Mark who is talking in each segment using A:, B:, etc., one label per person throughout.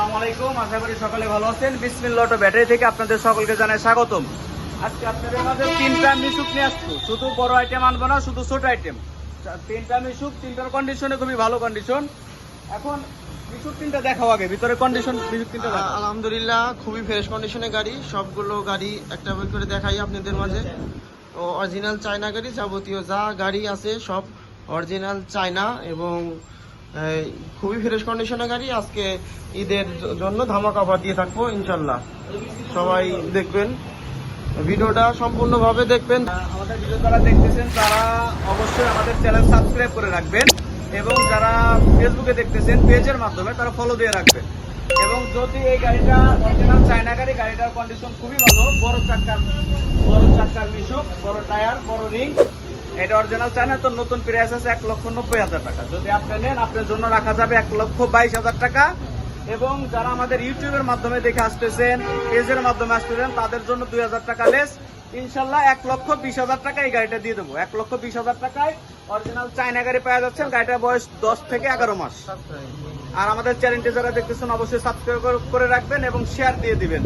A: আসসালামু আলাইকুম, আশা করি সকলে ভালো আছেন। বিসমিল্লাহ অটো ব্যাটারি থেকে আপনাদের সকলকে জানাই স্বাগতম। আজকে আপনাদের মাঝে তিনটা মিশুক নিয়ে আসছি। শুধু বড় আইটেম আনবো না, শুধু ছোট আইটেম। তিনটা মিশুক, তিনটার কন্ডিশনে খুবই ভালো কন্ডিশন। এখন মিশুক তিনটা দেখাও, আগে ভিতরে কন্ডিশন মিশুক তিনটা দেখাও।
B: আলহামদুলিল্লাহ খুবই ফ্রেশ কন্ডিশনে গাড়ি, সবগুলো গাড়ি একটা বই করে দেখাই আপনাদের মাঝে। ও অরিজিনাল চায়না গাড়ি, যাবতীয় যা গাড়ি আছে সব অরিজিনাল চায়না এবং খুবই ফ্রেশ কন্ডিশনে গাড়ি। আজকে ঈদের জন্য ধামাকা অফার দিয়ে থাকবো ইনশাল্লাহ, সবাই দেখবেন ভিডিওটা সম্পূর্ণভাবে দেখবেন।
A: আমাদের ভিডিও যারা দেখতেছেন তারা অবশ্যই আমাদের চ্যানেল সাবস্ক্রাইব করে রাখবেন এবং যারা ফেসবুকে দেখতেছেন পেজের মাধ্যমে তারা ফলো দিয়ে রাখবেন। এবং যদি এই গাড়িটা অরিজিনাল চায়না গাড়ি, গাড়িটার কন্ডিশন খুবই ভালো, বড় চাক্কার মিশুক, বড় টায়ার, বড় রিং, এটা অরিজিনাল চায়না। তো নতুন প্রাইস আছে 1,90,000 টাকা। যদি আপনি নেন আপনার জন্য রাখা যাবে 1,22,000 টাকা। এবং যারা আমাদের ইউটিউবের মাধ্যমে দেখে আসতেছেন, পেজের মাধ্যমে আসতেছেন, তাদের জন্য 2,000 টাকা লেস। ইনশাল্লাহ 1,20,000 টাকা এই গাড়িটা দিয়ে দেবো। 1,20,000 টাকায় অরিজিনাল চায়না গাড়ি পাওয়া যাচ্ছেন। গাড়িটার বয়স 10 থেকে 11 মাস। আর আমাদের চ্যানেলটি যারা দেখতেছেন অবশ্যই সাবস্ক্রাইব করে রাখবেন এবং শেয়ার দিয়ে দিবেন।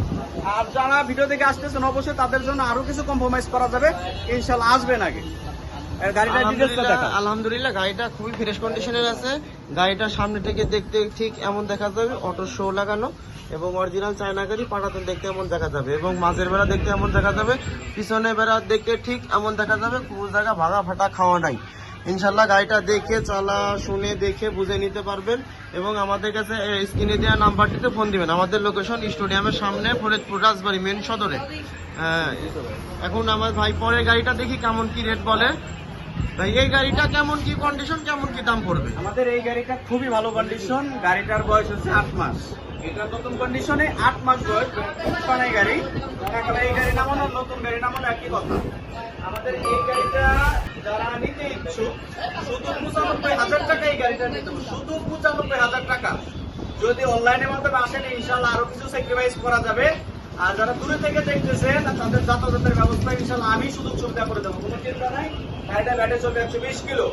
A: আর যারা ভিডিও দেখে আসতেছেন অবশ্যই তাদের জন্য আরো কিছু কম্প্রোমাইজ করা যাবে, ইনশাল্লাহ আসবেন আগে।
B: আলহামদুলিল্লাহ গাড়িটা খুবই ফ্রেশ কন্ডিশনের আছে। গাড়িটা সামনে থেকে দেখতে ঠিক এমন দেখা যাবে, অটো শো লাগানো এবং অরিজিনাল চায়না গাড়ি। পাটাতন দেখতে এমন দেখা যাবে এবং মাঝের বেড়া দেখতে এমন দেখা যাবে, পিছনের বেড়া দেখতে ঠিক এমন দেখা যাবে। কোনো জায়গা ভাঙা ফাটা খাওয়া নাই। ইনশাল্লাহ গাড়িটা দেখে চালা শুনে দেখে বুঝে নিতে পারবেন এবং আমাদের কাছে স্ক্রিনে দেওয়া নাম্বারটিতে ফোন দিবেন। আমাদের লোকেশন স্টেডিয়ামের সামনে, ফরিদপুর রাজবাড়ী মেন সদরে। এখন আমার ভাই পরে গাড়িটা দেখি কেমন কি রেট বলে। ভাই এই গাড়িটা কেমন কি কন্ডিশন, কেমন কি দাম পড়বে?
A: আমাদের এই গাড়িটা খুবই ভালো কন্ডিশন। গাড়িটার বয়স হচ্ছে 8 মাস। এটা নতুন কন্ডিশনে 8 মাস বয়স, পুরানাই গাড়ি। এখন এই গাড়ি নামানো নতুন গাড়ি নামানো একই কথা। আমাদের এই গাড়িটা যারা নিতে ইচ্ছুক, শুধু 95,000 টাকা এই গাড়িটা নিতে হবে, শুধু 95,000 টাকা। যদি অনলাইনের মাধ্যমে আসেন ইনশাল্লাহ আরো কিছু স্যাক্রিফাইস করা যাবে। আর যারা দূরে থেকে দেখতেছেন তাদের যাতায়াতের ব্যবস্থা ইনশাল্লাহ আমি সুযোগ সুবিধা করে দেবো, কোনো চিন্তা নাই। গাড়িটা ব্যাটে চলবে 120 কিলো।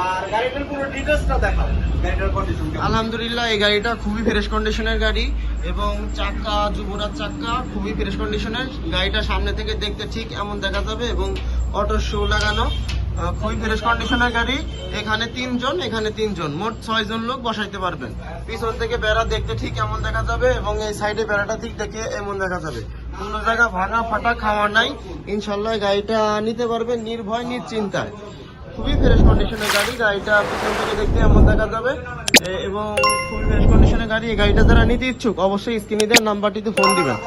A: আর গাড়িটার পুরো ডিটেলসটা দেখাও, গাড়িটার কন্ডিশন।
B: আলহামদুলিল্লাহ এই গাড়িটা খুবই ফ্রেশ কন্ডিশনের গাড়ি এবং চাক্কা, যুবরাজ চাক্কা খুবই ফ্রেশ কন্ডিশনের। গাড়িটা সামনে থেকে দেখতে ঠিক এমন দেখা যাবে এবং অটো শো লাগানো, খুবই ফ্রেশ কন্ডিশনের গাড়ি। এখানে 3 জন, এখানে 3 জন, মোট 6 জন লোক বসাইতে পারবেন। পিছন থেকে বেড়া দেখতে ঠিক এমন দেখা যাবে এবং এই সাইডে বেড়াটা ঠিক দেখে এমন দেখা যাবে। কোনো জায়গা ভাঙা ফাটা খাওয়া নাই। ইনশাল্লাহ গাড়িটা নিতে পারবেন নির্ভয় নিশ্চিন্তায়। খুবই ফ্রেশ কন্ডিশনের গাড়ি। গাড়িটা পিছন থেকে দেখতে এমন দেখা যাবে এবং খুবই ফ্রেশ কন্ডিশনের গাড়ি। এই গাড়িটা যারা নিতে ইচ্ছুক অবশ্যই স্ক্রিনে দেওয়া নাম্বারটিতে ফোন দিবেন।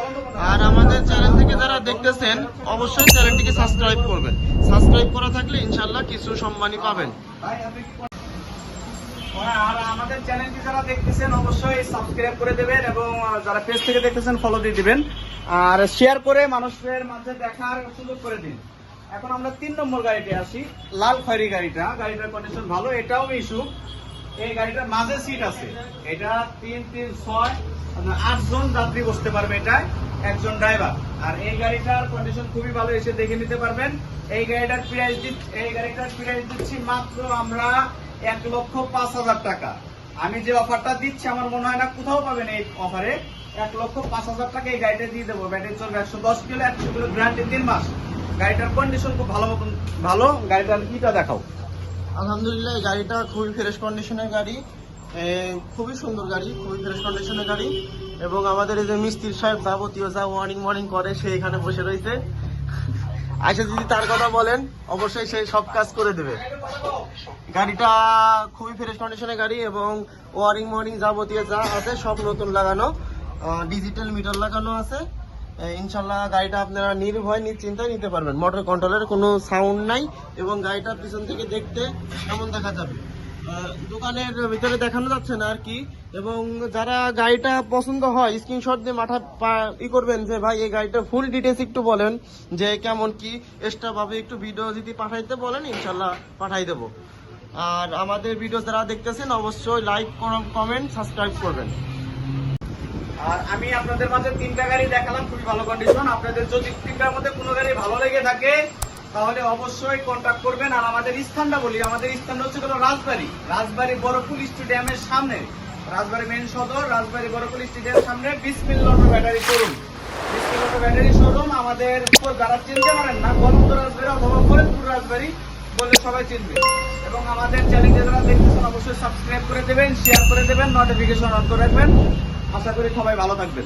B: আর আমাদের চ্যানেল থেকে যারা দেখতেছেন অবশ্যই চ্যানেলটিকে সাবস্ক্রাইব করবেন। সাবস্ক্রাইব করা থাকলে ইনশাল্লাহ কিছু সম্মানই পাবেন।
A: আর আমাদের চ্যানেলটি যারা দেখতেছেন অবশ্যই সাবস্ক্রাইব করে দেবেন এবং যারা পেজ থেকে দেখতেছেন ফলো দিয়ে দিবেন আর শেয়ার করে মানুষের মাঝে দেখার সুযোগ করে দিন। এখন আমরা 3 নম্বর গাড়িতে আসি, লাল খয়েরি গাড়িটা। গাড়িটার কন্ডিশন ভালো, এটাও মিশুক। এই গাড়িটার মাঝে সিট আছে। এটা 3, 3, 6, 8 জন যাত্রী বসতে পারবে, এটায় একজন ড্রাইভার। আর এই গাড়িটার কন্ডিশন খুবই ভালো, এসে দেখে নিতে পারবেন। এই গাড়িটার প্রাইস দিচ্ছি মাত্র আমরা 1,05,000 টাকা। আমি যে অফারটা দিচ্ছি আমার মনে হয় না কোথাও পাবেন এই অফারে। 1,05,000 টাকা এই গাড়িটা দিয়ে দেবো। ব্যাটারি চলবে 110 কিলো, 100 কিলো গ্যারান্টি 3 মাস। গাড়িটার কন্ডিশন খুব ভালো মতন ভালো। গাড়িটার কিটা দেখাও।
B: আলহামদুলিল্লাহ এই গাড়িটা খুবই ফ্রেশ কন্ডিশনের গাড়ি, খুবই সুন্দর গাড়ি, খুবই ফ্রেশ কন্ডিশনের গাড়ি। এবং আমাদের এই যে মিস্ত্রি সাহেব যাবতীয় যা ওয়ারিং করে সে এখানে বসে রয়েছে। আচ্ছা যদি তার কথা বলেন অবশ্যই সে সব কাজ করে দেবে। গাড়িটা খুবই ফ্রেশ কন্ডিশনের গাড়ি এবং ওয়ারিং যাবতীয় যা আছে সব নতুন লাগানো, ডিজিটাল মিটার লাগানো আছে। ইনশাল্লাহ গাড়িটা আপনারা নির্ভয় নিশ্চিন্তায় নিতে পারবেন। মোটর কন্ট্রোলের কোনো সাউন্ড নাই এবং গাড়িটা পিছন থেকে দেখতে কেমন দেখা যাবে দোকানের ভিতরে দেখানো যাচ্ছে না আর কি। এবং যারা গাড়িটা পছন্দ হয় স্ক্রিনশট দিয়ে মাথা করবেন যে ভাই এই গাড়িটা ফুল ডিটেলস একটু বলেন যে কেমন কি এক্সট্রা ভাবে একটু ভিডিও যদি পাঠাইতে বলেন ইনশাল্লাহ পাঠাই দেবো। আর আমাদের ভিডিও যারা দেখতেছেন অবশ্যই লাইক, কমেন্ট, সাবস্ক্রাইব করবেন।
A: আর আমি আপনাদের মাঝে 3টা গাড়ি দেখালাম, খুবই ভালো কন্ডিশন। আপনাদের যদি 3টার মধ্যে কোনো গাড়ি ভালো লেগে থাকে তাহলে অবশ্যই কন্ট্যাক্ট করবেন। আর আমাদের স্থানটা বলি, আমাদের স্থানটা হচ্ছে রাজবাড়ী বড়পুর স্টেডিয়ামের সামনে, রাজবাড়ী মেইন সদর, রাজবাড়ী বড়কুল স্টেডিয়ামের সামনে বিসমিল্লাহ অটো ব্যাটারি শোরুম। বিসমিল্লাহ অটো ব্যাটারি শোরুম আমাদের যারা চিনতে পারেন না, বলন্দ রাজবাড়ী অথবা ফরিদপুর রাজবাড়ী বললে সবাই চিনবে। এবং আমাদের চ্যানেলটি যারা দেখতেছেন অবশ্যই সাবস্ক্রাইব করে দেবেন, শেয়ার করে দেবেন, নোটিফিকেশন অন করে রাখবেন। আশা করি সবাই ভালো থাকবেন।